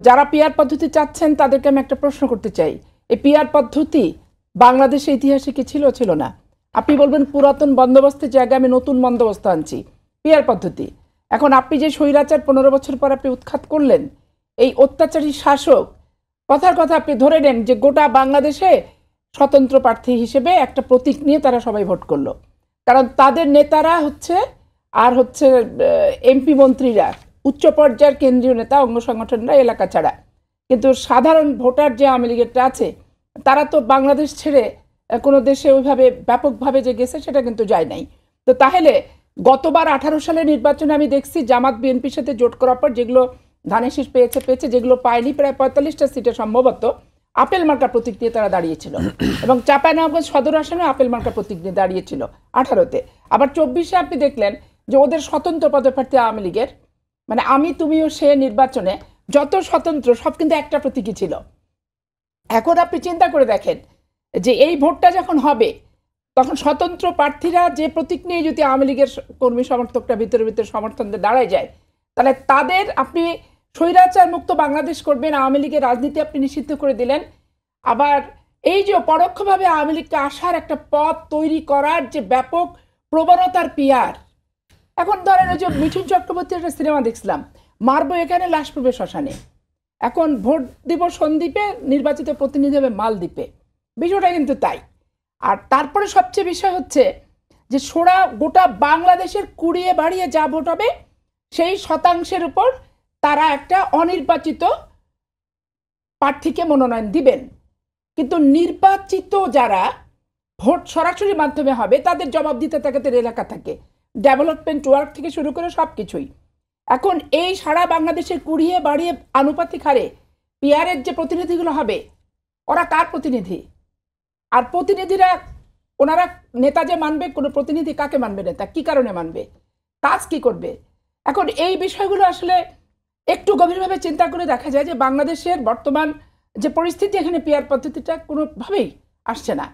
যারা পিআর পদ্ধতি চাচ্ছেন তাদেরকে আমি একটা প্রশ্ন করতে চাই, এই পিআর পদ্ধতি বাংলাদেশের ইতিহাসে কি ছিল, ছিল না? আপনি বলবেন পুরাতন বন্দোবস্তের জায়গায় আমি নতুন বন্দোবস্ত আনছি, পিআর পদ্ধতি। এখন আপনি যে স্বৈরাচার 15 বছর পর আপনি উৎখাত করলেন, এই অত্যাচারী শাসক, কথার কথা আপনি ধরে নেন যে গোটা বাংলাদেশে স্বতন্ত্র প্রার্থী হিসেবে একটা প্রতীক নিয়ে তারা সবাই ভোট করলো, কারণ তাদের নেতারা হচ্ছে আর হচ্ছে এমপি মন্ত্রীরা, উচ্চ পর্যায়ের কেন্দ্রীয় নেতা, অঙ্গ সংগঠনরা এলাকা ছাড়া। কিন্তু সাধারণ ভোটার যে আওয়ামী লীগেরটা আছে, তারা তো বাংলাদেশ ছেড়ে কোনো দেশে ওইভাবে ব্যাপকভাবে যে গেছে সেটা কিন্তু যায় নাই। তো তাহলে গতবার 18 সালের নির্বাচনে আমি দেখছি জামাত বিএনপির সাথে জোট করার পর যেগুলো ধানের শীষ পেয়েছে, যেগুলো পায়নি, প্রায় 45টা সিটে সম্ভবত আপেল মার্কা প্রতীক দিয়ে তারা দাঁড়িয়েছিল, এবং চাঁপাইনবাবগঞ্জ সদর আসনে আপেল মার্কা প্রতীক দিয়ে দাঁড়িয়েছিল 18-তে। আবার 24-এ আপনি দেখলেন যে ওদের স্বতন্ত্র পদপ্রার্থী আওয়ামী লীগের, মানে আমি তুমিও সে নির্বাচনে যত স্বতন্ত্র সব কিন্তু একটা প্রতীকই ছিল। এখন আপনি চিন্তা করে দেখেন যে এই ভোটটা যখন হবে, তখন স্বতন্ত্র প্রার্থীরা যে প্রতীক নিয়ে যদি আওয়ামী লীগের কর্মী সমর্থকরা ভিতরে সমর্থন দিয়ে দাঁড়ায় যায়, তাহলে তাদের আপনি স্বৈরাচার মুক্ত বাংলাদেশ করবেন, আওয়ামী লীগের রাজনীতি আপনি নিষিদ্ধ করে দিলেন। আবার এই যে পরোক্ষভাবে আওয়ামী লীগকে আসার একটা পথ তৈরি করার যে ব্যাপক প্রবণতার পিয়ার। এখন ধরেন ওই যে মিঠুন চক্রবর্তীর একটা সিনেমা দেখছিলাম, মারবো এখানে লাশ পড়বে শ্মশানে। এখন ভোট দিব সন্দ্বীপে, নির্বাচিত প্রতিনিধি হবে মালদ্বীপে, বিষয়টা কিন্তু তাই। আর তারপরে সবচেয়ে বিষয় হচ্ছে যে গোটা বাংলাদেশের কুড়িয়ে বাড়িয়ে যা ভোট হবে সেই শতাংশের উপর তারা একটা অনির্বাচিত প্রার্থীকে মনোনয়ন দিবেন। কিন্তু নির্বাচিত যারা ভোট সরাসরি মাধ্যমে হবে, তাদের জবাব দিতে তাদের এলাকা থাকে, ডেভেলপমেন্ট ওয়ার্ক থেকে শুরু করে সব কিছুই। এখন এই সারা বাংলাদেশের কুড়িয়ে বাড়িয়ে আনুপাতিক হারে পিআরের যে প্রতিনিধিগুলো হবে, ওরা কার প্রতিনিধি? আর প্রতিনিধিরা, ওনারা নেতা যে মানবে, কোনো প্রতিনিধি কাকে মানবে, নেতা কি কারণে মানবে, কাজ কি করবে? এখন এই বিষয়গুলো আসলে একটু গভীরভাবে চিন্তা করে দেখা যায় যে বাংলাদেশের বর্তমান যে পরিস্থিতি, এখানে পিআর পদ্ধতিটা কোনোভাবেই আসছে না।